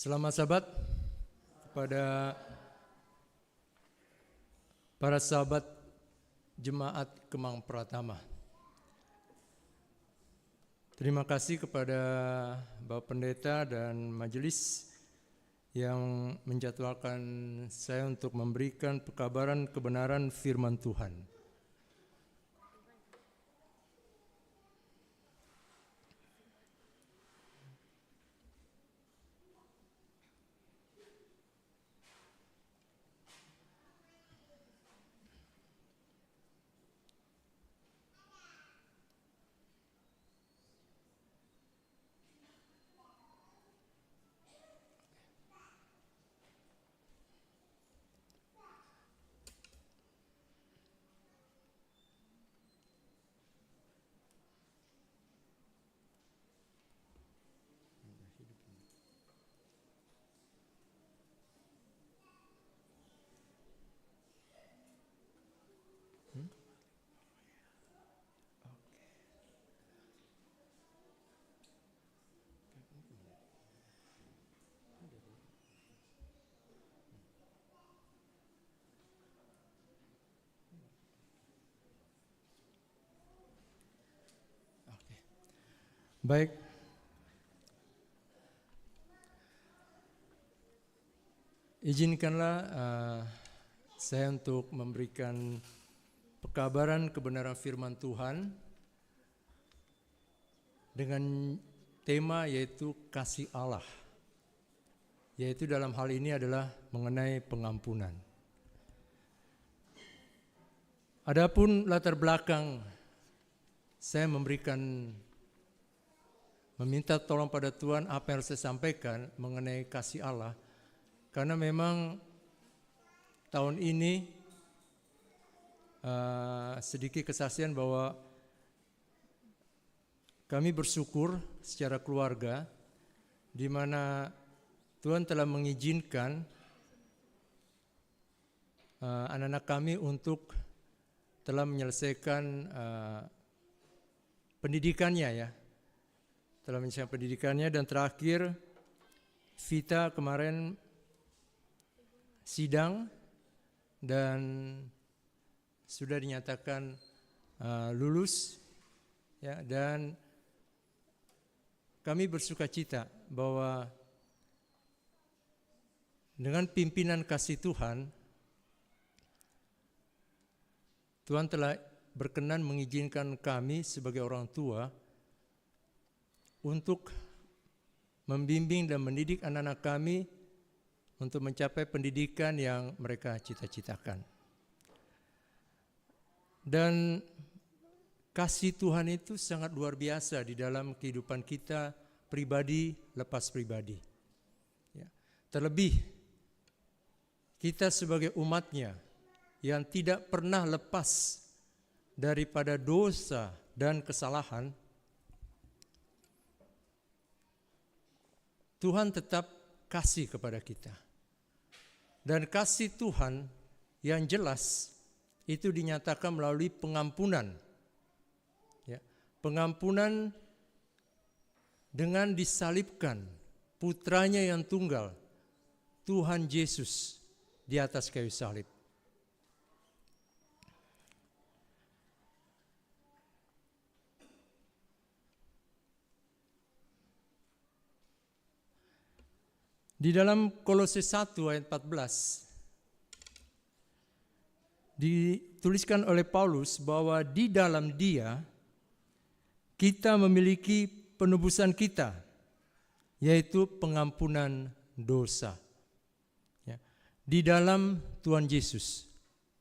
Selamat Sabat kepada para sahabat Jemaat Kemang Pratama. Terima kasih kepada Bapak Pendeta dan Majelis yang menjadwalkan saya untuk memberikan pekabaran kebenaran firman Tuhan. Baik, izinkanlah saya untuk memberikan pekabaran kebenaran firman Tuhan dengan tema yaitu kasih Allah, yaitu dalam hal ini adalah mengenai pengampunan. Adapun latar belakang saya meminta tolong pada Tuhan apa yang harus saya sampaikan mengenai kasih Allah, karena memang tahun ini sedikit kesaksian bahwa kami bersyukur secara keluarga di mana Tuhan telah mengizinkan anak-anak kami untuk telah menyelesaikan pendidikannya dan terakhir Vita kemarin sidang dan sudah dinyatakan lulus ya, dan kami bersukacita bahwa dengan pimpinan kasih Tuhan telah berkenan mengizinkan kami sebagai orang tua untuk membimbing dan mendidik anak-anak kami untuk mencapai pendidikan yang mereka cita-citakan. Dan kasih Tuhan itu sangat luar biasa di dalam kehidupan kita pribadi lepas pribadi. Ya. Terlebih kita sebagai umatnya yang tidak pernah lepas daripada dosa dan kesalahan, Tuhan tetap kasih kepada kita. Dan kasih Tuhan yang jelas itu dinyatakan melalui pengampunan. Ya, pengampunan dengan disalibkan putranya yang tunggal, Tuhan Yesus di atas kayu salib. Di dalam Kolose 1 ayat 14 dituliskan oleh Paulus bahwa di dalam Dia kita memiliki penebusan kita, yaitu pengampunan dosa. Ya. Di dalam Tuhan Yesus,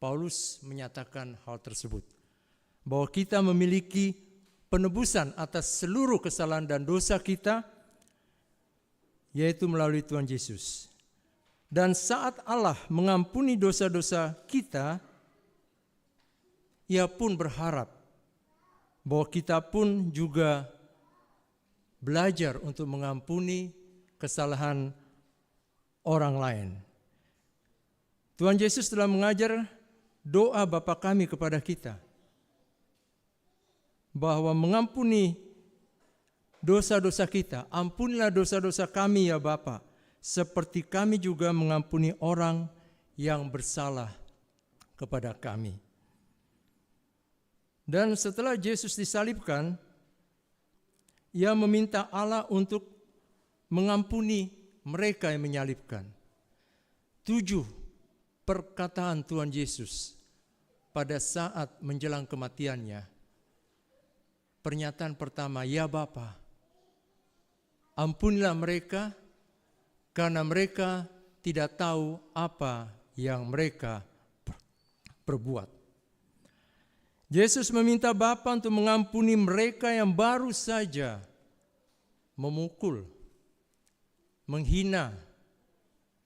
Paulus menyatakan hal tersebut, bahwa kita memiliki penebusan atas seluruh kesalahan dan dosa kita, yaitu melalui Tuhan Yesus. Dan saat Allah mengampuni dosa-dosa kita, Ia pun berharap bahwa kita pun juga belajar untuk mengampuni kesalahan orang lain. Tuhan Yesus telah mengajar doa Bapa kami kepada kita, bahwa mengampuni dosa-dosa kita. Ampunilah dosa-dosa kami ya Bapa, seperti kami juga mengampuni orang yang bersalah kepada kami. Dan setelah Yesus disalibkan, ia meminta Allah untuk mengampuni mereka yang menyalibkan. 7 perkataan Tuhan Yesus pada saat menjelang kematiannya. Pernyataan pertama, ya Bapa, ampunilah mereka karena mereka tidak tahu apa yang mereka perbuat. Yesus meminta Bapa untuk mengampuni mereka yang baru saja memukul, menghina,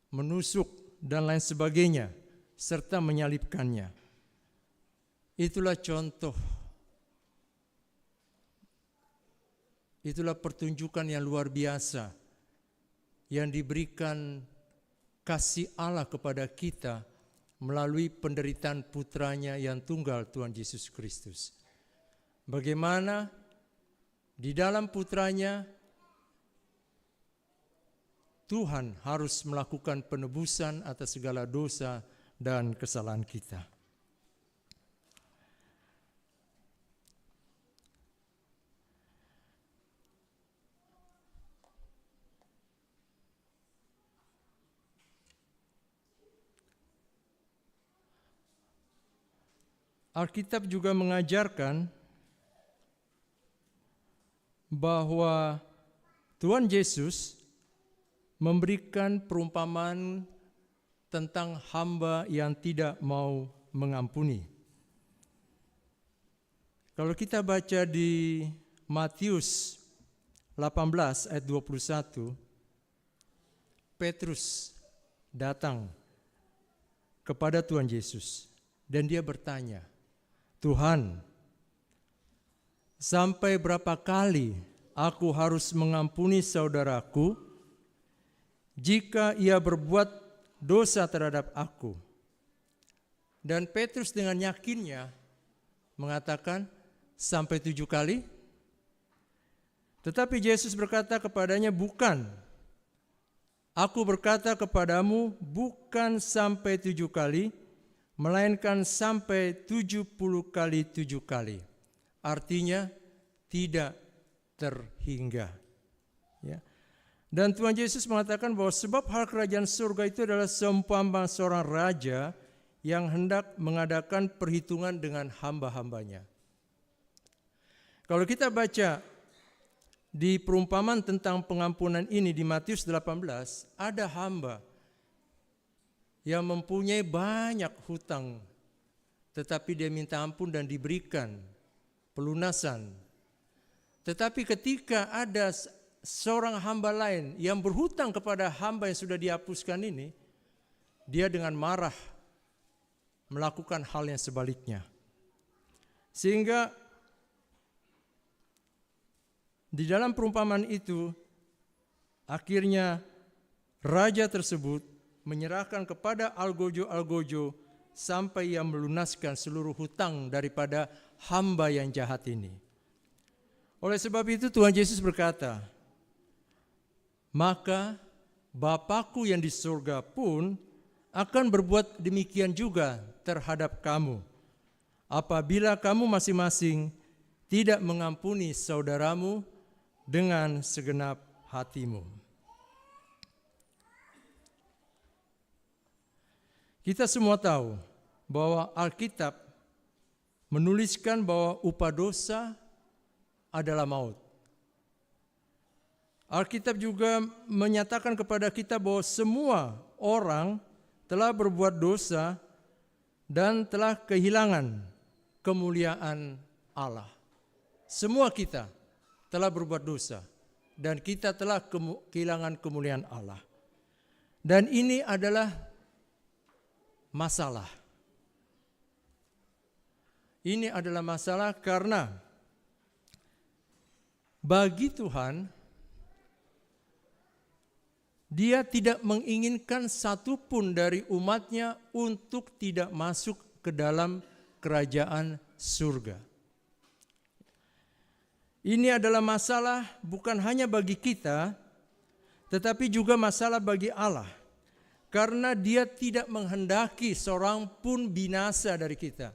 menusuk, dan lain sebagainya, serta menyalibkannya. Itulah contoh, itulah pertunjukan yang luar biasa yang diberikan kasih Allah kepada kita melalui penderitaan putranya yang tunggal, Tuhan Yesus Kristus. Bagaimana di dalam putranya Tuhan harus melakukan penebusan atas segala dosa dan kesalahan kita. Alkitab juga mengajarkan bahwa Tuhan Yesus memberikan perumpamaan tentang hamba yang tidak mau mengampuni. Kalau kita baca di Matius 18 ayat 21, Petrus datang kepada Tuhan Yesus dan dia bertanya, Tuhan, sampai berapa kali aku harus mengampuni saudaraku jika ia berbuat dosa terhadap aku? Dan Petrus dengan yakinnya mengatakan, sampai 7 kali. Tetapi Yesus berkata kepadanya, bukan. Aku berkata kepadamu, bukan sampai 7 kali, melainkan sampai 70 kali 7 kali. Artinya tidak terhingga. Ya. Dan Tuhan Yesus mengatakan bahwa sebab hal kerajaan surga itu adalah seumpama seorang raja yang hendak mengadakan perhitungan dengan hamba-hambanya. Kalau kita baca di perumpamaan tentang pengampunan ini di Matius 18, ada hamba yang mempunyai banyak hutang, tetapi dia minta ampun dan diberikan pelunasan. Tetapi ketika ada seorang hamba lain yang berhutang kepada hamba yang sudah dihapuskan ini, dia dengan marah melakukan hal yang sebaliknya. Sehingga di dalam perumpamaan itu, akhirnya raja tersebut menyerahkan kepada algojo-algojo sampai ia melunaskan seluruh hutang daripada hamba yang jahat ini. Oleh sebab itu Tuhan Yesus berkata, maka Bapakku yang di surga pun akan berbuat demikian juga terhadap kamu, apabila kamu masing-masing tidak mengampuni saudaramu dengan segenap hatimu. Kita semua tahu bahwa Alkitab menuliskan bahwa upah dosa adalah maut. Alkitab juga menyatakan kepada kita bahwa semua orang telah berbuat dosa dan telah kehilangan kemuliaan Allah. Semua kita telah berbuat dosa dan kita telah kehilangan kemuliaan Allah. Dan ini adalah masalah. Ini adalah masalah karena bagi Tuhan, Dia tidak menginginkan satupun dari umatnya untuk tidak masuk ke dalam kerajaan surga. Ini adalah masalah bukan hanya bagi kita, tetapi juga masalah bagi Allah. Karena Dia tidak menghendaki seorang pun binasa dari kita.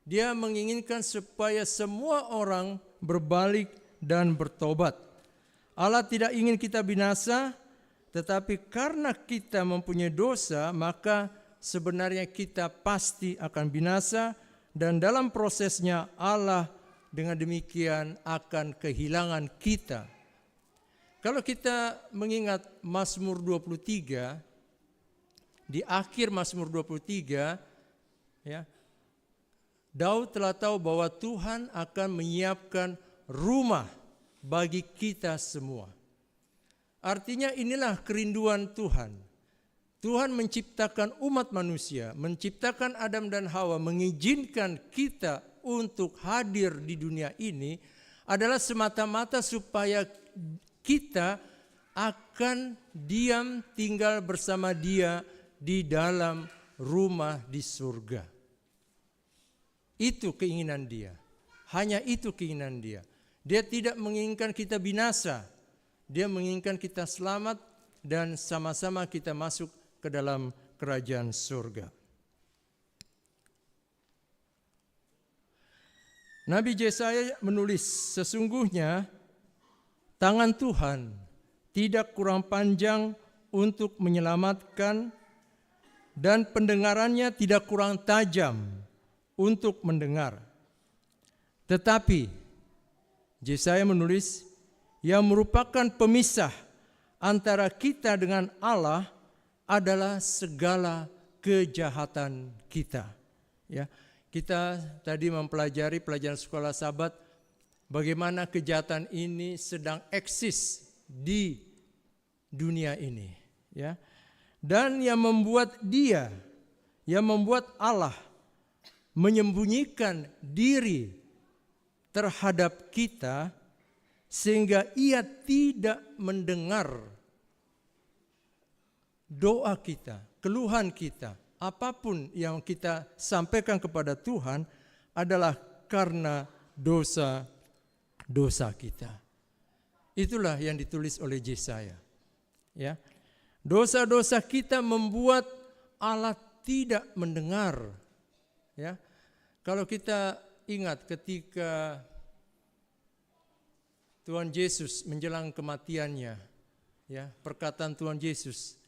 Dia menginginkan supaya semua orang berbalik dan bertobat. Allah tidak ingin kita binasa, tetapi karena kita mempunyai dosa, maka sebenarnya kita pasti akan binasa, dan dalam prosesnya Allah dengan demikian akan kehilangan kita. Kalau kita mengingat Mazmur 23, di akhir Mazmur 23, ya, Daud telah tahu bahwa Tuhan akan menyiapkan rumah bagi kita semua. Artinya inilah kerinduan Tuhan. Tuhan menciptakan umat manusia, menciptakan Adam dan Hawa, mengizinkan kita untuk hadir di dunia ini adalah semata-mata supaya kita akan diam tinggal bersama Dia di dalam rumah di surga. Itu keinginan Dia. Hanya itu keinginan Dia. Dia tidak menginginkan kita binasa. Dia menginginkan kita selamat dan sama-sama kita masuk ke dalam kerajaan surga. Nabi Yesaya menulis, sesungguhnya tangan Tuhan tidak kurang panjang untuk menyelamatkan, dan pendengarannya tidak kurang tajam untuk mendengar. Tetapi Yesaya menulis, yang merupakan pemisah antara kita dengan Allah adalah segala kejahatan kita. Ya, kita tadi mempelajari pelajaran sekolah Sabat bagaimana kejahatan ini sedang eksis di dunia ini. Ya. Dan yang membuat Allah menyembunyikan diri terhadap kita sehingga Ia tidak mendengar doa kita, keluhan kita, apapun yang kita sampaikan kepada Tuhan adalah karena dosa-dosa kita. Itulah yang ditulis oleh Yesaya. Ya. Dosa-dosa kita membuat Allah tidak mendengar. Ya. Kalau kita ingat ketika Tuhan Yesus menjelang kematiannya, ya, perkataan Tuhan Yesus,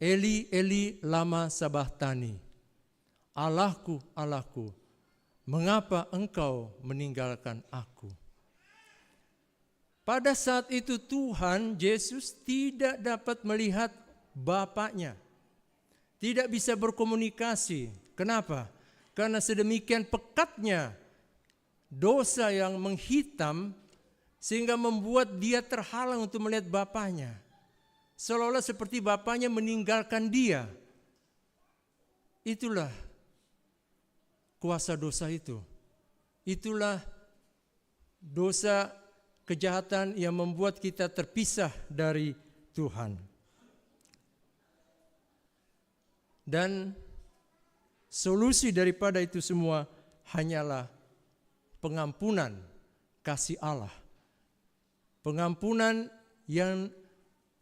Eli, Eli, lama sabachthani, Allahku, Allahku, mengapa engkau meninggalkan aku? Pada saat itu Tuhan Yesus tidak dapat melihat Bapaknya. Tidak bisa berkomunikasi. Kenapa? Karena sedemikian pekatnya dosa yang menghitam sehingga membuat dia terhalang untuk melihat Bapaknya. Seolah-olah seperti Bapaknya meninggalkan dia. Itulah kuasa dosa itu. Itulah dosa kejahatan yang membuat kita terpisah dari Tuhan. Dan solusi daripada itu semua hanyalah pengampunan kasih Allah. Pengampunan yang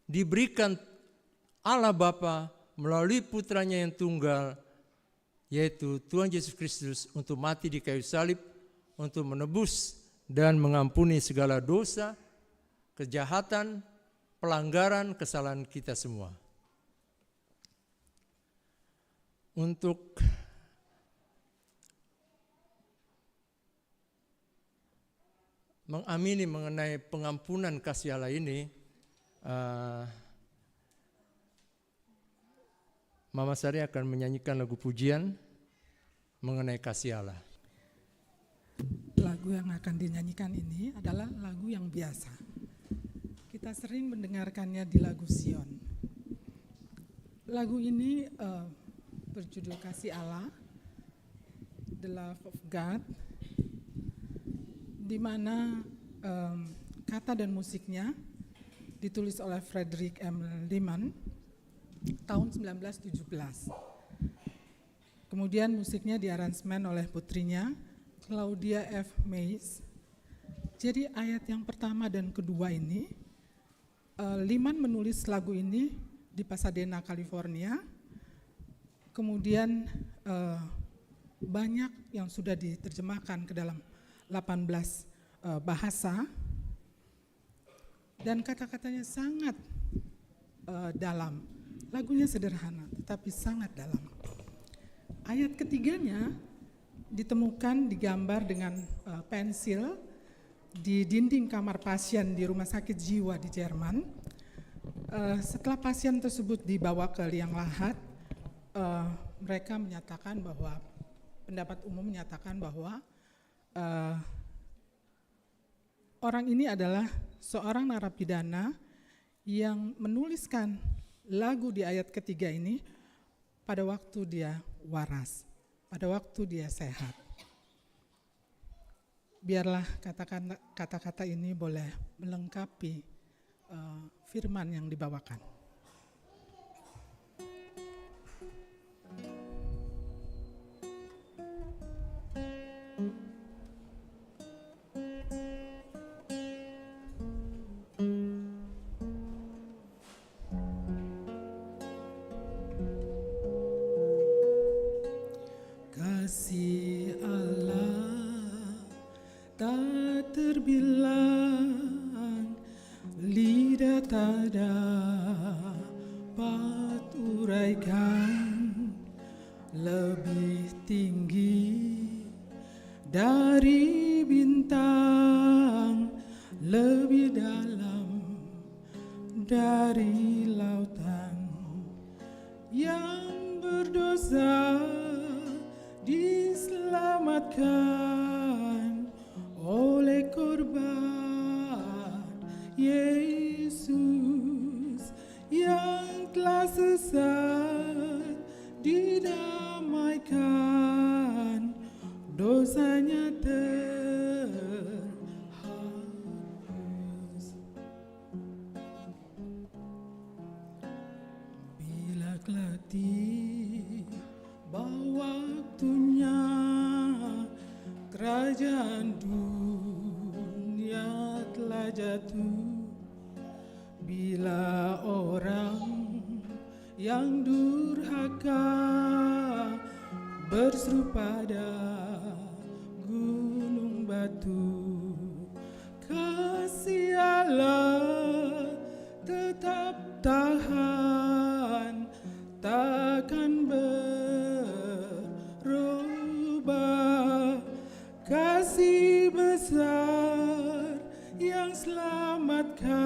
diberikan Allah Bapa melalui putranya yang tunggal, yaitu Tuhan Yesus Kristus, untuk mati di kayu salib, untuk menebus dan mengampuni segala dosa, kejahatan, pelanggaran, kesalahan kita semua. Untuk mengamini mengenai pengampunan kasih Allah ini, Mama Sari akan menyanyikan lagu pujian mengenai kasih Allah. Lagu yang akan dinyanyikan ini adalah lagu yang biasa. Kita sering mendengarkannya di lagu Sion. Lagu ini berjudul Kasih Allah, The Love of God, di mana kata dan musiknya ditulis oleh Frederick M. Lehman tahun 1917. Kemudian musiknya diaransemen oleh putrinya Claudia F. Mays. Jadi ayat yang pertama dan kedua ini Liman menulis lagu ini di Pasadena, California. Kemudian banyak yang sudah diterjemahkan ke dalam 18 bahasa. Dan kata-katanya sangat dalam. Lagunya sederhana, tetapi sangat dalam. Ayat ketiganya ditemukan digambar dengan pensil di dinding kamar pasien di rumah sakit jiwa di Jerman. Setelah pasien tersebut dibawa ke liang lahat, mereka menyatakan bahwa, pendapat umum menyatakan bahwa orang ini adalah seorang narapidana yang menuliskan lagu di ayat ketiga ini pada waktu dia waras, pada waktu dia sehat. Biarlah kata-kata ini boleh melengkapi firman yang dibawakan. Kasih Allah tak terbilang, lidah tak dapat uraikan, lebih tinggi dari bintang, lebih dalam dari lautan. Yang berdosa diselamatkan oleh korban Yesus, yang telah sesat didamaikan, dosanya terhapus. Bila kelak tiba waktunya, kerajaan dunia telah jatuh. Bila orang yang durhaka berseru pada gunung batu, kasih Allah tetap tahan, takkan berubah. Kasih besar yang selamatkan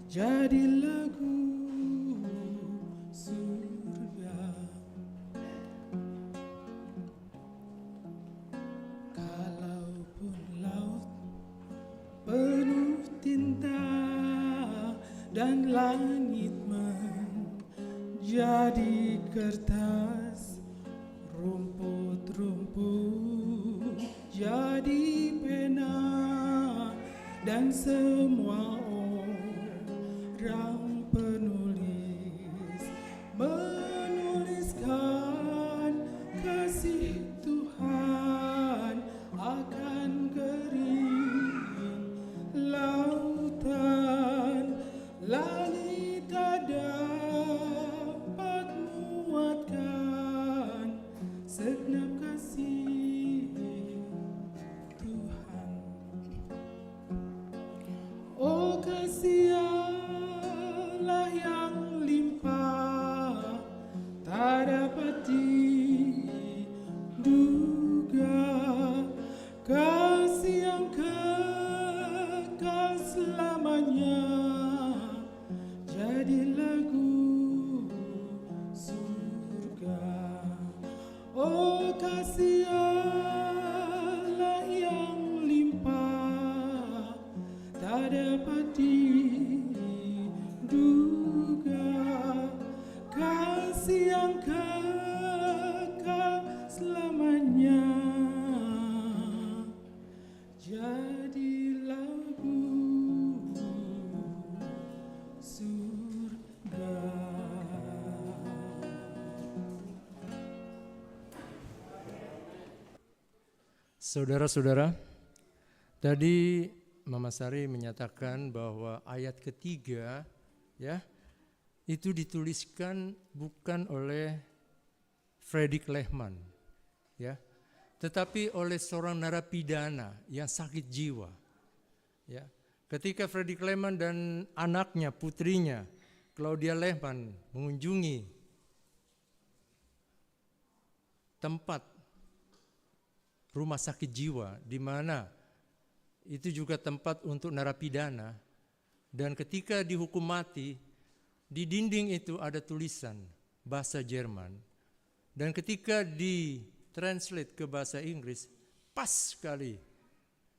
jadi lagu surga. Kalaupun laut penuh tinta dan langit menjadi kertas, rumput-rumput jadi pena, dan semua orang penulis menuliskan kasih Tuhan akan kering lautan. Langit tak dapat muatkan segenap kasih Tuhan. Oh, kasih Allah yang limpah tak dapat diduga, kasih yang kekal selamanya jadi lagu surga. Oh, kasih Allah yang limpah tak dapat diduga, kasih yang kekal selamanya jadi lagu surga. Saudara-saudara, tadi Mama Sari menyatakan bahwa ayat ketiga ya itu dituliskan bukan oleh Fredrik Lehman ya, tetapi oleh seorang narapidana yang sakit jiwa. Ya. Ketika Fredrik Lehman dan anaknya, putrinya Claudia Lehman mengunjungi tempat rumah sakit jiwa di mana itu juga tempat untuk narapidana, dan ketika dihukum mati di dinding itu ada tulisan bahasa Jerman, dan ketika ditranslate ke bahasa Inggris pas sekali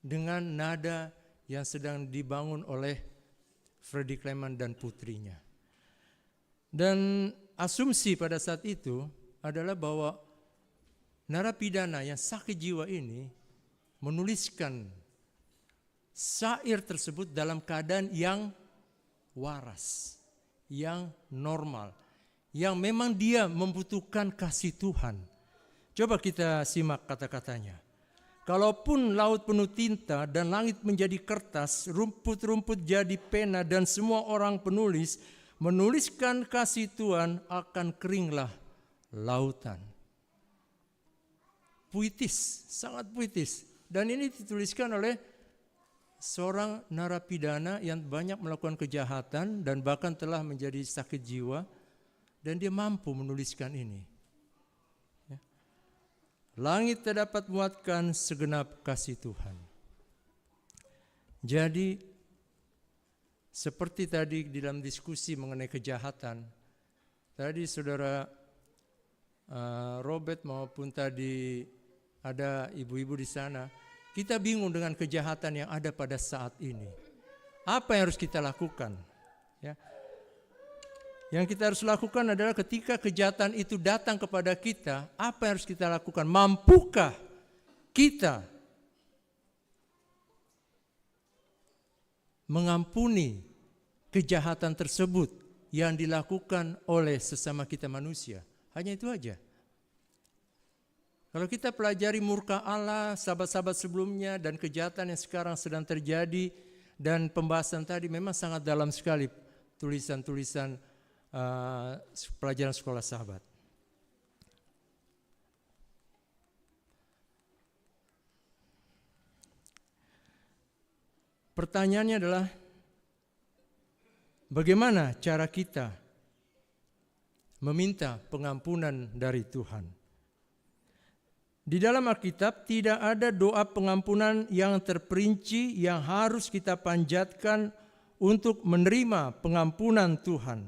dengan nada yang sedang dibangun oleh Fredrik Lehman dan putrinya. Dan asumsi pada saat itu adalah bahwa narapidana yang sakit jiwa ini menuliskan syair tersebut dalam keadaan yang waras, yang normal, yang memang dia membutuhkan kasih Tuhan. Coba kita simak kata-katanya. Kalaupun laut penuh tinta dan langit menjadi kertas, rumput-rumput jadi pena dan semua orang penulis menuliskan kasih Tuhan, akan keringlah lautan. Puitis, sangat puitis. Dan ini dituliskan oleh seorang narapidana yang banyak melakukan kejahatan dan bahkan telah menjadi sakit jiwa, dan dia mampu menuliskan ini. Ya. Langit tak dapat muatkan segenap kasih Tuhan. Jadi seperti tadi di dalam diskusi mengenai kejahatan, tadi saudara Robert maupun tadi ada ibu-ibu di sana, kita bingung dengan kejahatan yang ada pada saat ini. Apa yang harus kita lakukan? Ya. Yang kita harus lakukan adalah ketika kejahatan itu datang kepada kita, apa yang harus kita lakukan? Mampukah kita mengampuni kejahatan tersebut yang dilakukan oleh sesama kita manusia? Hanya itu aja. Kalau kita pelajari murka Allah, sahabat-sahabat sebelumnya, dan kejahatan yang sekarang sedang terjadi, dan pembahasan tadi memang sangat dalam sekali tulisan-tulisan pelajaran sekolah sahabat. Pertanyaannya adalah, bagaimana cara kita meminta pengampunan dari Tuhan? Di dalam Alkitab tidak ada doa pengampunan yang terperinci yang harus kita panjatkan untuk menerima pengampunan Tuhan.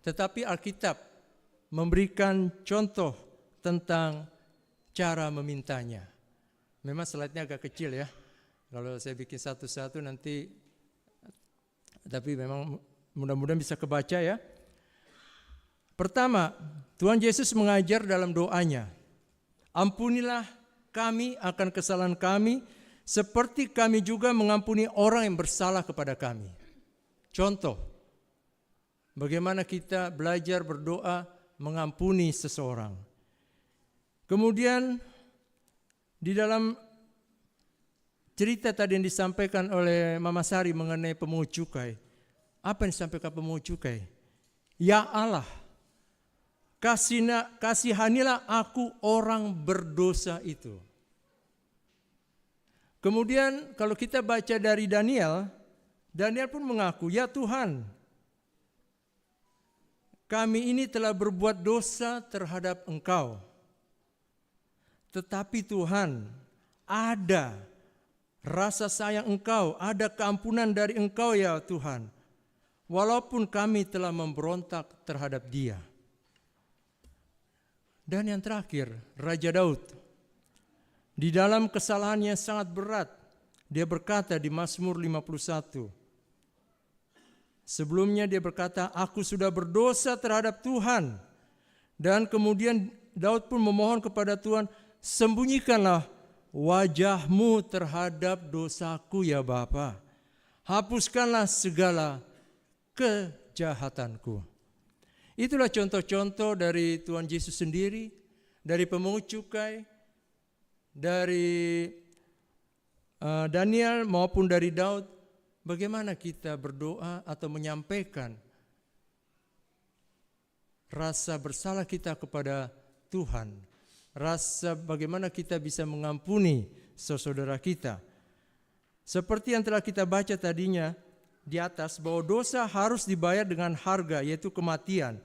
Tetapi Alkitab memberikan contoh tentang cara memintanya. Memang slide-nya agak kecil ya. Kalau saya bikin satu-satu nanti, tapi memang mudah-mudahan bisa kebaca ya. Pertama, Tuhan Yesus mengajar dalam doanya, ampunilah kami akan kesalahan kami, seperti kami juga mengampuni orang yang bersalah kepada kami. Contoh, bagaimana kita belajar berdoa mengampuni seseorang. Kemudian, di dalam cerita tadi yang disampaikan oleh Mama Sari mengenai pemungut cukai, apa yang disampaikan pemungut cukai? Ya Allah, kasihanilah aku orang berdosa itu. Kemudian kalau kita baca dari Daniel pun mengaku, ya Tuhan, kami ini telah berbuat dosa terhadap Engkau. Tetapi Tuhan, ada rasa sayang Engkau, ada keampunan dari Engkau ya Tuhan. Walaupun kami telah memberontak terhadap Dia. Dan yang terakhir, Raja Daud. Di dalam kesalahannya sangat berat, dia berkata di Mazmur 51. Sebelumnya dia berkata, aku sudah berdosa terhadap Tuhan. Dan kemudian Daud pun memohon kepada Tuhan, sembunyikanlah wajahmu terhadap dosaku ya Bapa. Hapuskanlah segala kejahatanku. Itulah contoh-contoh dari Tuhan Yesus sendiri, dari pemungut cukai, dari Daniel maupun dari Daud, bagaimana kita berdoa atau menyampaikan rasa bersalah kita kepada Tuhan, rasa bagaimana kita bisa mengampuni saudara kita. Seperti yang telah kita baca tadinya di atas, bahwa dosa harus dibayar dengan harga, yaitu kematian.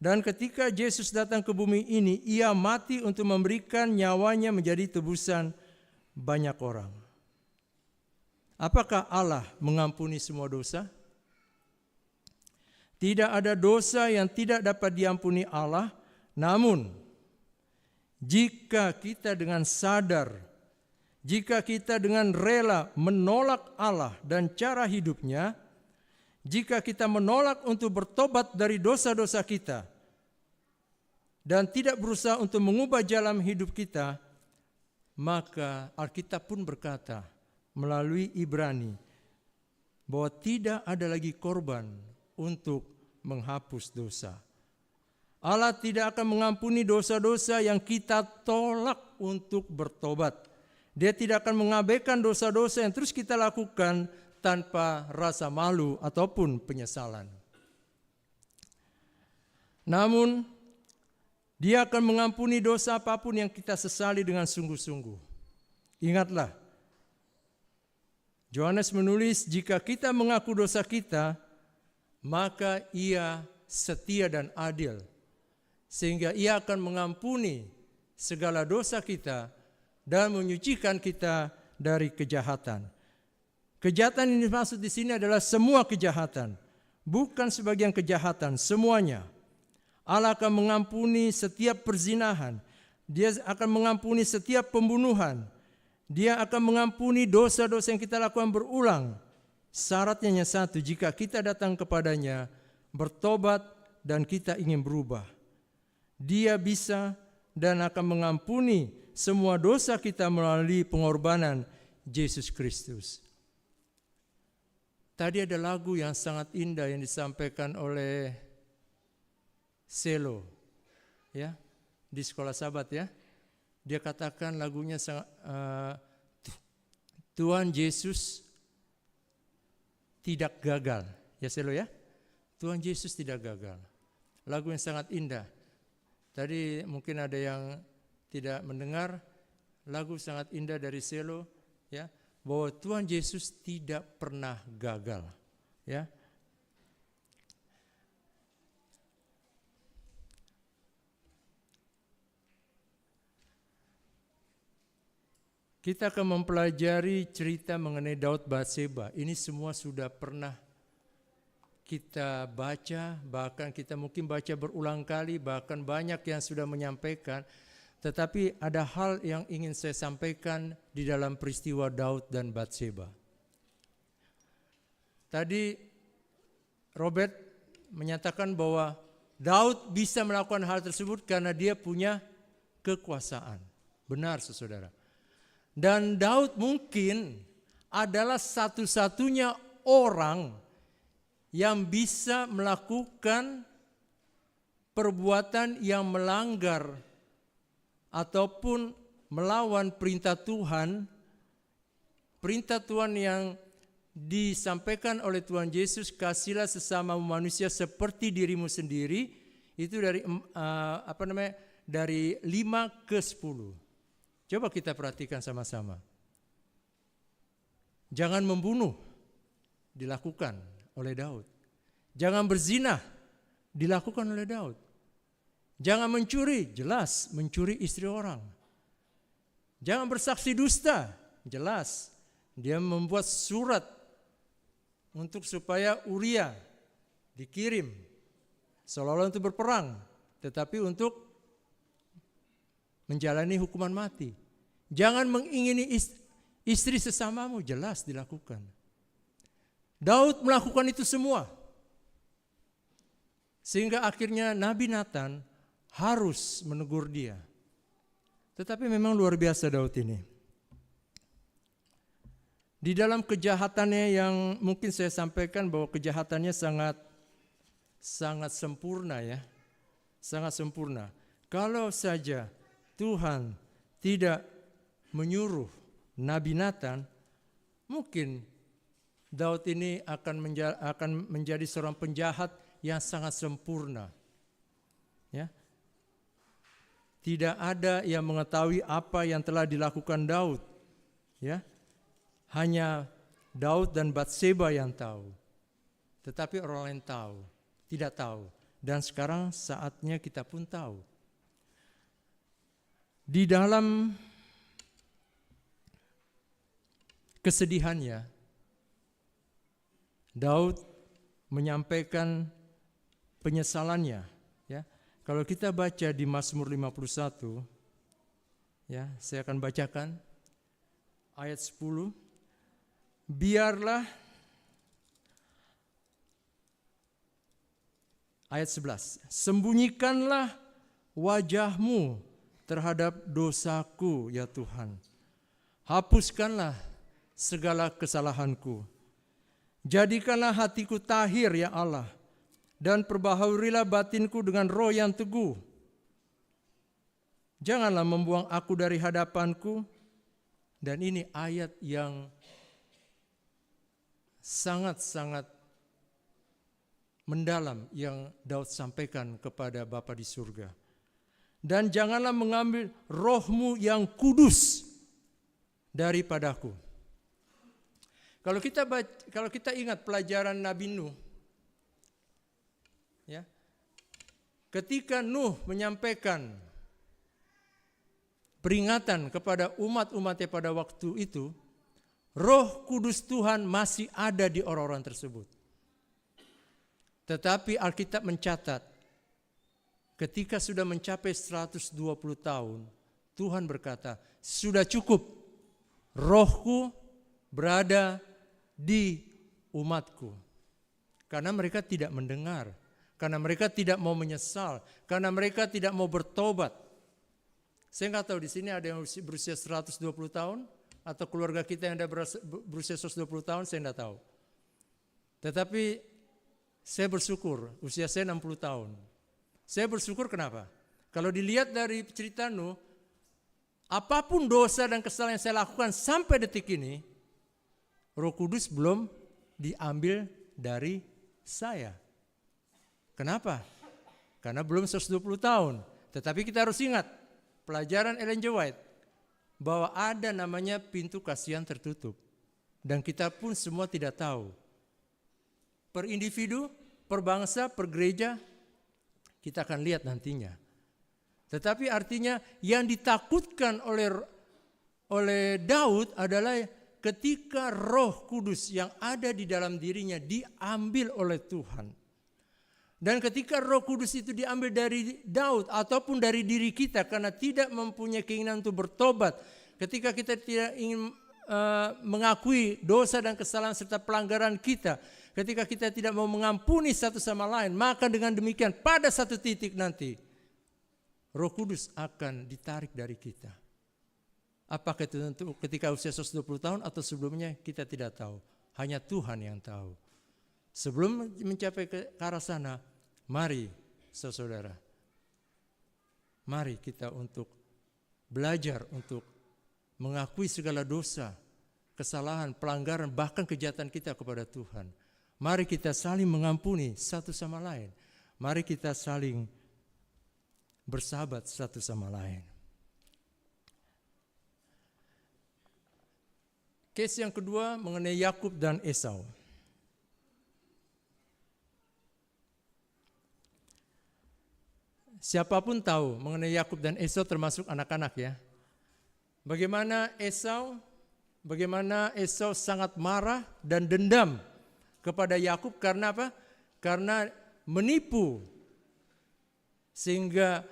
Dan ketika Yesus datang ke bumi ini, ia mati untuk memberikan nyawanya menjadi tebusan banyak orang. Apakah Allah mengampuni semua dosa? Tidak ada dosa yang tidak dapat diampuni Allah. Namun, jika kita dengan sadar, jika kita dengan rela menolak Allah dan cara hidupnya, jika kita menolak untuk bertobat dari dosa-dosa kita dan tidak berusaha untuk mengubah jalan hidup kita, maka Alkitab pun berkata melalui Ibrani bahwa tidak ada lagi korban untuk menghapus dosa. Allah tidak akan mengampuni dosa-dosa yang kita tolak untuk bertobat. Dia tidak akan mengabaikan dosa-dosa yang terus kita lakukan tanpa rasa malu ataupun penyesalan. Namun, Dia akan mengampuni dosa apapun yang kita sesali dengan sungguh-sungguh. Ingatlah, Yohanes menulis, jika kita mengaku dosa kita, maka Ia setia dan adil, sehingga Ia akan mengampuni segala dosa kita dan menyucikan kita dari kejahatan. Kejahatan ini dimaksud di sini adalah semua kejahatan, bukan sebagian kejahatan, semuanya. Allah akan mengampuni setiap perzinahan, Dia akan mengampuni setiap pembunuhan, Dia akan mengampuni dosa-dosa yang kita lakukan berulang. Syaratnya hanya satu, jika kita datang kepadanya, bertobat dan kita ingin berubah. Dia bisa dan akan mengampuni semua dosa kita melalui pengorbanan Yesus Kristus. Tadi ada lagu yang sangat indah yang disampaikan oleh Selo, ya, di sekolah Sabat, ya. Dia katakan lagunya sangat, Tuhan Yesus tidak gagal, ya Selo, ya. Tuhan Yesus tidak gagal. Lagu yang sangat indah. Tadi mungkin ada yang tidak mendengar, lagu sangat indah dari Selo, ya, bahwa Tuhan Yesus tidak pernah gagal, ya. Kita akan mempelajari cerita mengenai Daud Batseba. Ini semua sudah pernah kita baca, bahkan kita mungkin baca berulang kali, bahkan banyak yang sudah menyampaikan. Tetapi ada hal yang ingin saya sampaikan di dalam peristiwa Daud dan Batseba. Tadi Robert menyatakan bahwa Daud bisa melakukan hal tersebut karena dia punya kekuasaan. Benar, saudara. Dan Daud mungkin adalah satu-satunya orang yang bisa melakukan perbuatan yang melanggar ataupun melawan perintah Tuhan yang disampaikan oleh Tuhan Yesus, kasihlah sesama manusia seperti dirimu sendiri, itu dari dari 5 ke 10. Coba kita perhatikan sama-sama. Jangan membunuh, dilakukan oleh Daud. Jangan berzina, dilakukan oleh Daud. Jangan mencuri, jelas mencuri istri orang. Jangan bersaksi dusta, jelas dia membuat surat untuk supaya Uria dikirim seolah-olah untuk berperang, tetapi untuk menjalani hukuman mati. Jangan mengingini istri sesamamu, jelas dilakukan. Daud melakukan itu semua. Sehingga akhirnya Nabi Nathan harus menegur dia. Tetapi memang luar biasa Daud ini. Di dalam kejahatannya yang mungkin saya sampaikan bahwa kejahatannya sangat sempurna, ya. Sangat sempurna. Kalau saja Tuhan tidak menyuruh Nabi Nathan, mungkin Daud ini akan menjadi seorang penjahat yang sangat sempurna. Ya. Tidak ada yang mengetahui apa yang telah dilakukan Daud. Ya. Hanya Daud dan Batseba yang tahu. Tetapi orang lain tahu, tidak tahu. Dan sekarang saatnya kita pun tahu. Di dalam kesedihannya, Daud menyampaikan penyesalannya. Ya, kalau kita baca di Mazmur 51, ya, saya akan bacakan ayat 10. Biarlah, ayat 11, sembunyikanlah wajahmu terhadap dosaku, ya Tuhan. Hapuskanlah segala kesalahanku. Jadikanlah hatiku tahir, ya Allah, dan perbaharunilah batinku dengan roh yang teguh. Janganlah membuang aku dari hadapanku. Dan ini ayat yang sangat-sangat mendalam yang Daud sampaikan kepada Bapa di surga. Dan janganlah mengambil rohmu yang kudus daripadaku. Kalau kita ingat pelajaran Nabi Nuh, ya, ketika Nuh menyampaikan peringatan kepada umat-umatnya pada waktu itu, Roh Kudus Tuhan masih ada di orang-orang tersebut. Tetapi Alkitab mencatat, ketika sudah mencapai 120 tahun, Tuhan berkata, sudah cukup, rohku berada di umatku. Karena mereka tidak mendengar, karena mereka tidak mau menyesal, karena mereka tidak mau bertobat. Saya nggak tahu di sini ada yang berusia 120 tahun, atau keluarga kita yang ada berusia 120 tahun, saya nggak tahu. Tetapi saya bersyukur, usia saya 60 tahun. Saya bersyukur kenapa? Kalau dilihat dari cerita Nuh, apapun dosa dan kesalahan yang saya lakukan sampai detik ini, Roh Kudus belum diambil dari saya. Kenapa? Karena belum 120 tahun. Tetapi kita harus ingat, pelajaran Ellen G. White, bahwa ada namanya pintu kasihan tertutup. Dan kita pun semua tidak tahu. Per individu, per bangsa, per gereja, kita akan lihat nantinya. Tetapi artinya yang ditakutkan oleh Daud adalah ketika Roh Kudus yang ada di dalam dirinya diambil oleh Tuhan. Dan ketika Roh Kudus itu diambil dari Daud ataupun dari diri kita karena tidak mempunyai keinginan untuk bertobat, ketika kita tidak ingin mengakui dosa dan kesalahan serta pelanggaran kita, ketika kita tidak mau mengampuni satu sama lain, maka dengan demikian pada satu titik nanti Roh Kudus akan ditarik dari kita. Apakah itu tentu ketika usia 120 tahun atau sebelumnya, kita tidak tahu. Hanya Tuhan yang tahu. Sebelum mencapai ke arah sana, mari saudara, mari kita untuk belajar untuk mengakui segala dosa, kesalahan, pelanggaran, bahkan kejahatan kita kepada Tuhan. Mari kita saling mengampuni satu sama lain. Mari kita saling bersahabat satu sama lain. Case yang kedua mengenai Yakub dan Esau. Siapapun tahu mengenai Yakub dan Esau, termasuk anak-anak ya. Bagaimana Esau sangat marah dan dendam kepada Yakub karena apa? Karena menipu sehingga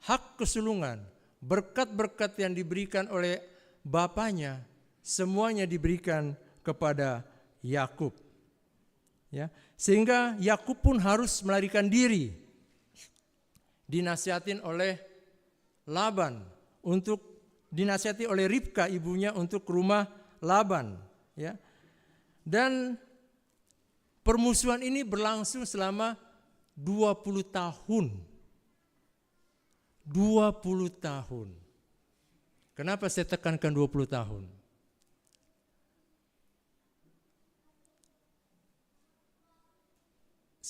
hak kesulungan, berkat-berkat yang diberikan oleh bapaknya semuanya diberikan kepada Yakub. Ya, sehingga Yakub pun harus melarikan diri. Dinasihatin oleh Laban dinasihati oleh Ribka ibunya untuk ke rumah Laban, ya. Dan permusuhan ini berlangsung selama 20 tahun. 20 tahun. Kenapa saya tekankan 20 tahun?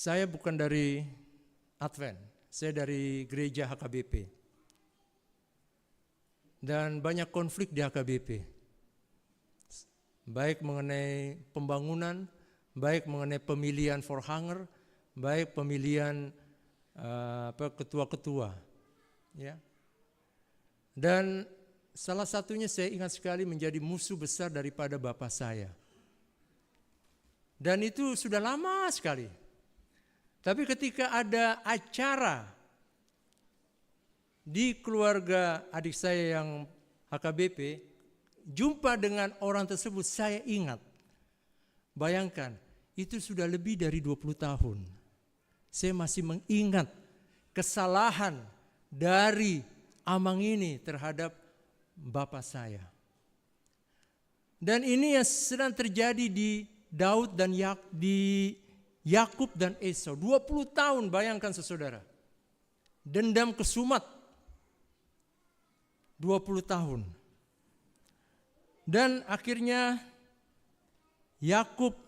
Saya bukan dari Advent, saya dari gereja HKBP. Dan banyak konflik di HKBP. Baik mengenai pembangunan, baik mengenai pemilihan for hunger, baik pemilihan ketua-ketua. Ya. Dan salah satunya saya ingat sekali menjadi musuh besar daripada bapak saya. Dan itu sudah lama sekali. Tapi ketika ada acara di keluarga adik saya yang HKBP, jumpa dengan orang tersebut, saya ingat. Bayangkan, itu sudah lebih dari 20 tahun. Saya masih mengingat kesalahan dari Amang ini terhadap bapak saya. Dan ini yang sedang terjadi di Daud dan di Yakub dan Esau. 20 tahun, bayangkan saudara. Dendam kesumat. 20 tahun. Dan akhirnya Yakub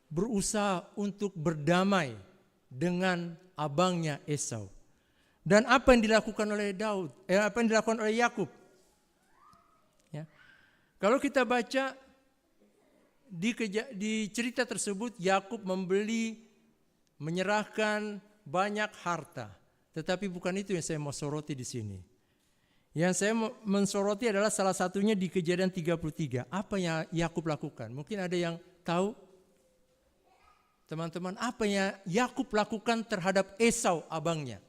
berusaha untuk berdamai dengan abangnya Esau. Dan apa yang dilakukan oleh apa yang dilakukan oleh Yakub? Ya. Kalau kita baca di cerita tersebut, Yakub menyerahkan banyak harta. Tetapi bukan itu yang saya mau soroti di sini. Yang saya mensoroti adalah salah satunya di Kejadian 33. Apa yang Yakub lakukan? Mungkin ada yang tahu? Teman-teman, apa yang Yakub lakukan terhadap Esau abangnya?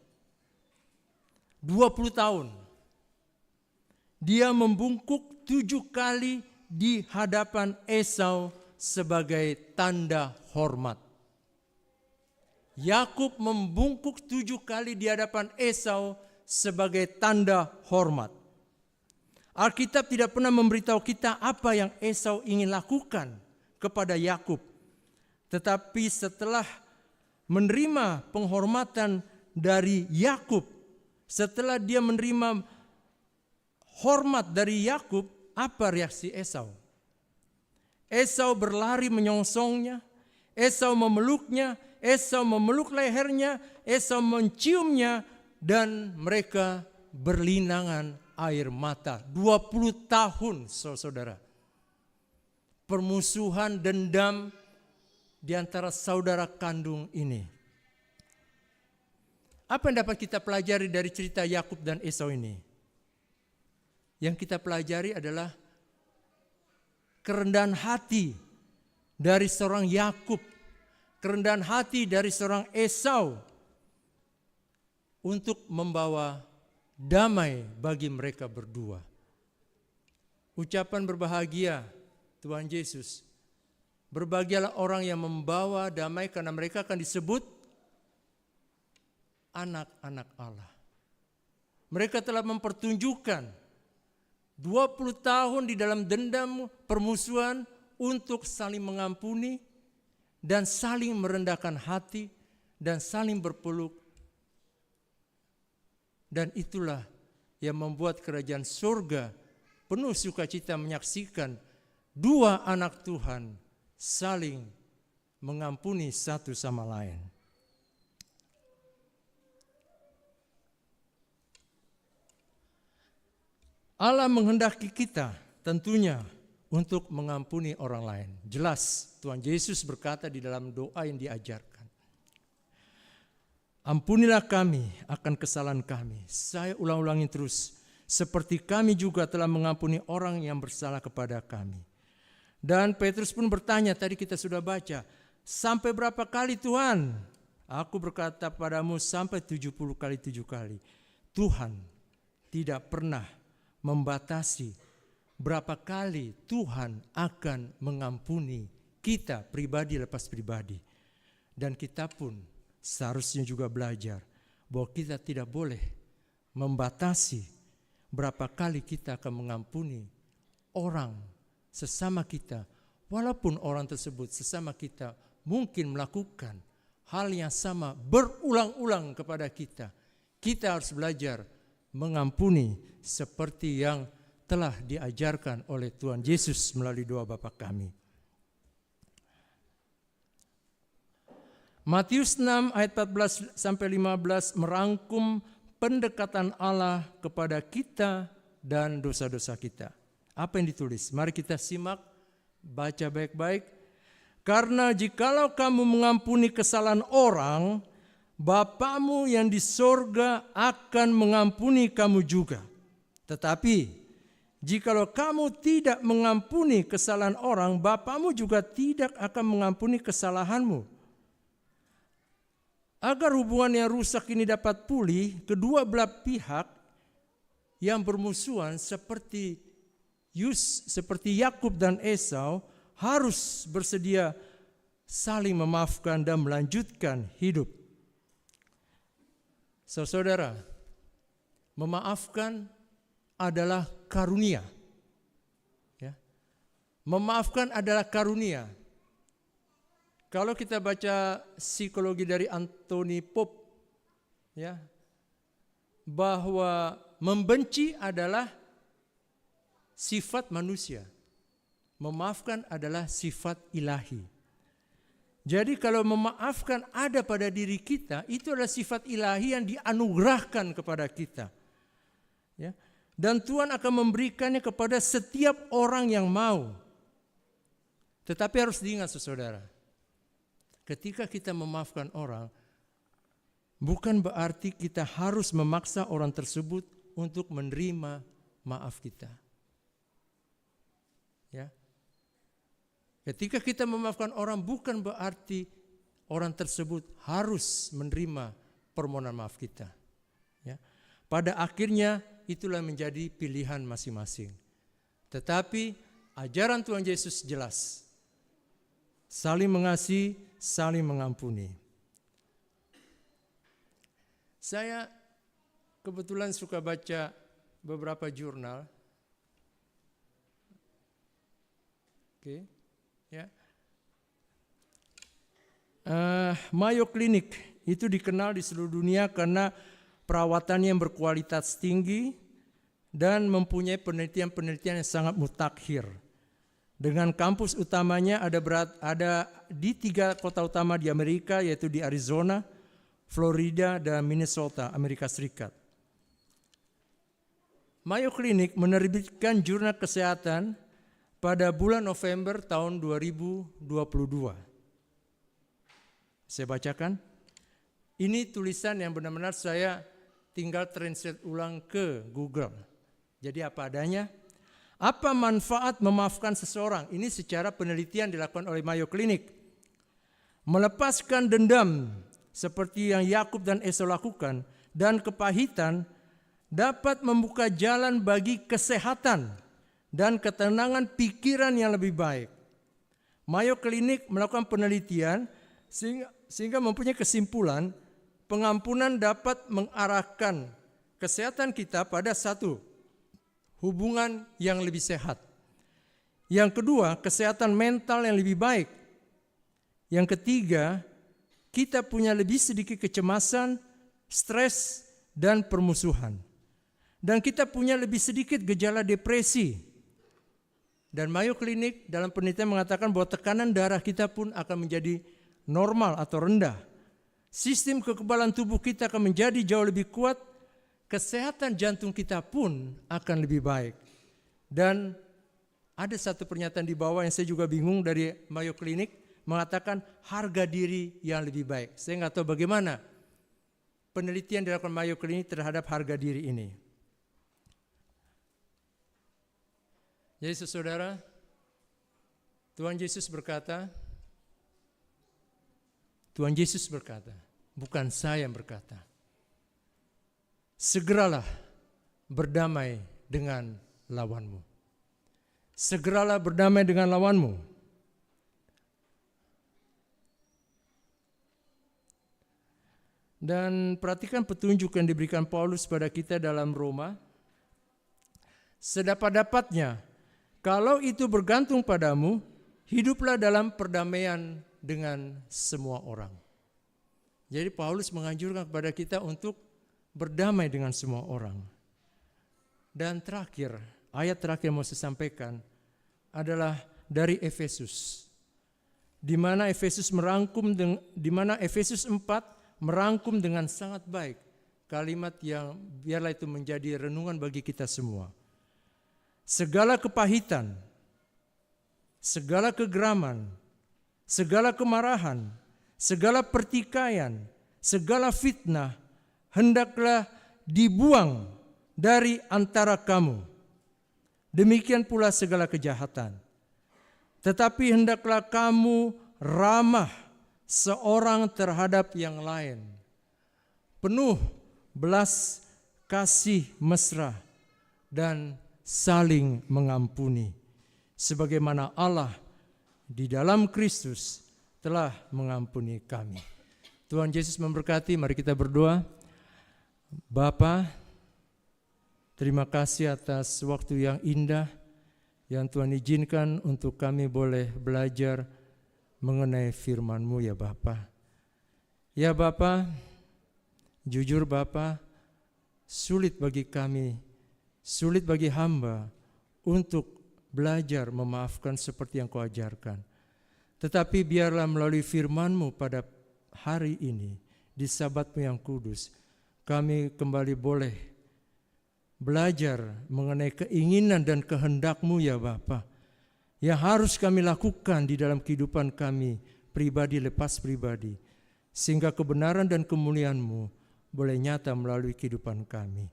20 tahun. Dia membungkuk 7 kali di hadapan Esau sebagai tanda hormat. Yakub membungkuk 7 kali di hadapan Esau sebagai tanda hormat. Alkitab tidak pernah memberitahu kita apa yang Esau ingin lakukan kepada Yakub. Tetapi setelah menerima penghormatan dari Yakub, setelah dia menerima hormat dari Yakub, apa reaksi Esau? Esau berlari menyongsongnya, Esau memeluknya, Esau memeluk lehernya, Esau menciumnya, dan mereka berlinangan air mata. 20 tahun saudara. Permusuhan, dendam di antara saudara kandung ini. Apa yang dapat kita pelajari dari cerita Yakub dan Esau ini? Yang kita pelajari adalah kerendahan hati dari seorang Yakub, kerendahan hati dari seorang Esau untuk membawa damai bagi mereka berdua. Ucapan berbahagia Tuhan Yesus. Berbahagialah orang yang membawa damai karena mereka akan disebut anak-anak Allah. Mereka telah mempertunjukkan 20 tahun di dalam dendam permusuhan untuk saling mengampuni dan saling merendahkan hati dan saling berpeluk. Dan itulah yang membuat kerajaan surga penuh sukacita menyaksikan 2 anak Tuhan saling mengampuni satu sama lain. Allah menghendaki kita tentunya untuk mengampuni orang lain. Jelas Tuhan Yesus berkata di dalam doa yang diajarkan. Ampunilah kami akan kesalahan kami. Saya ulang-ulangin terus. Seperti kami juga telah mengampuni orang yang bersalah kepada kami. Dan Petrus pun bertanya, tadi kita sudah baca. Sampai berapa kali Tuhan? Aku berkata padamu sampai 70 kali 7 kali. Tuhan tidak pernah membatasi berapa kali Tuhan akan mengampuni kita pribadi lepas pribadi. Dan kita pun seharusnya juga belajar bahwa kita tidak boleh membatasi berapa kali kita akan mengampuni orang sesama kita. Walaupun orang tersebut sesama kita mungkin melakukan hal yang sama berulang-ulang kepada kita. Kita harus belajar mengampuni seperti yang telah diajarkan oleh Tuhan Yesus melalui doa Bapa kami. Matius 6 ayat 14 sampai 15 merangkum pendekatan Allah kepada kita dan dosa-dosa kita. Apa yang ditulis? Mari kita simak, baca baik-baik. Karena jikalau kamu mengampuni kesalahan orang, Bapamu yang di sorga akan mengampuni kamu juga. Tetapi jikalau kamu tidak mengampuni kesalahan orang, Bapamu juga tidak akan mengampuni kesalahanmu. Agar hubungan yang rusak ini dapat pulih, kedua belah pihak yang bermusuhan seperti Yakub dan Esau harus bersedia saling memaafkan dan melanjutkan hidup. Saudara, memaafkan adalah karunia. Ya. Memaafkan adalah karunia. Kalau kita baca psikologi dari Anthony Pope, ya, bahwa membenci adalah sifat manusia, memaafkan adalah sifat ilahi. Jadi kalau memaafkan ada pada diri kita, itu adalah sifat ilahi yang dianugerahkan kepada kita. Ya. Dan Tuhan akan memberikannya kepada setiap orang yang mau. Tetapi harus diingat saudara, ketika kita memaafkan orang, bukan berarti kita harus memaksa orang tersebut untuk menerima maaf kita. Ya. Ketika kita memaafkan orang, bukan berarti orang tersebut harus menerima permohonan maaf kita. Ya. Pada akhirnya itulah menjadi pilihan masing-masing. Tetapi ajaran Tuhan Yesus jelas. Saling mengasihi, saling mengampuni. Saya kebetulan suka baca beberapa jurnal. Oke, ya. Mayo Clinic itu dikenal di seluruh dunia karena perawatannya yang berkualitas tinggi dan mempunyai penelitian-penelitian yang sangat mutakhir. Dengan kampus utamanya ada di 3 kota utama di Amerika, yaitu di Arizona, Florida, dan Minnesota, Amerika Serikat. Mayo Clinic menerbitkan jurnal kesehatan pada bulan November tahun 2022. Saya bacakan. Ini tulisan yang benar-benar saya tinggal translate ulang ke Google. Jadi apa adanya. Apa manfaat memaafkan seseorang? Ini secara penelitian dilakukan oleh Mayo Clinic. Melepaskan dendam seperti yang Yakub dan Esau lakukan dan kepahitan dapat membuka jalan bagi kesehatan dan ketenangan pikiran yang lebih baik. Mayo Clinic melakukan penelitian sehingga mempunyai kesimpulan pengampunan dapat mengarahkan kesehatan kita pada satu, hubungan yang lebih sehat. Yang kedua, kesehatan mental yang lebih baik. Yang ketiga, kita punya lebih sedikit kecemasan, stres, dan permusuhan. Dan kita punya lebih sedikit gejala depresi. Dan Mayo Clinic dalam penelitian mengatakan bahwa tekanan darah kita pun akan menjadi normal atau rendah. Sistem kekebalan tubuh kita akan menjadi jauh lebih kuat. Kesehatan jantung kita pun akan lebih baik. Dan ada satu pernyataan di bawah yang saya juga bingung dari Mayo Clinic, mengatakan harga diri yang lebih baik. Saya nggak tahu bagaimana penelitian dilakukan Mayo Clinic terhadap harga diri ini. Jadi saudara, Tuhan Yesus berkata, bukan saya yang berkata, segeralah berdamai dengan lawanmu. Segeralah berdamai dengan lawanmu. Dan perhatikan petunjuk yang diberikan Paulus pada kita dalam Roma. Sedapat-dapatnya, kalau itu bergantung padamu, hiduplah dalam perdamaian dengan semua orang. Jadi Paulus menganjurkan kepada kita untuk berdamai dengan semua orang. Dan terakhir, ayat terakhir yang mau saya sampaikan adalah dari Efesus. di mana Efesus 4 merangkum dengan sangat baik kalimat yang biarlah itu menjadi renungan bagi kita semua. Segala kepahitan, segala kegeraman, segala kemarahan, segala pertikaian, segala fitnah hendaklah dibuang dari antara kamu. Demikian pula segala kejahatan. Tetapi hendaklah kamu ramah seorang terhadap yang lain, penuh belas kasih mesra dan saling mengampuni, sebagaimana Allah di dalam Kristus telah mengampuni kami. Tuhan Yesus memberkati, mari kita berdoa. Bapa, terima kasih atas waktu yang indah yang Tuhan izinkan untuk kami boleh belajar mengenai firman-Mu ya Bapa. Ya Bapa, jujur Bapa, sulit bagi kami, sulit bagi hamba untuk belajar memaafkan seperti yang Kau ajarkan. Tetapi biarlah melalui firman-Mu pada hari ini, di Sabat-Mu yang kudus, kami kembali boleh belajar mengenai keinginan dan kehendak-Mu ya Bapa, yang harus kami lakukan di dalam kehidupan kami pribadi lepas pribadi, sehingga kebenaran dan kemuliaan-Mu boleh nyata melalui kehidupan kami.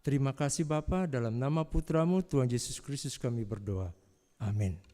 Terima kasih Bapa, dalam nama Putra-Mu Tuhan Yesus Kristus kami berdoa. Amin.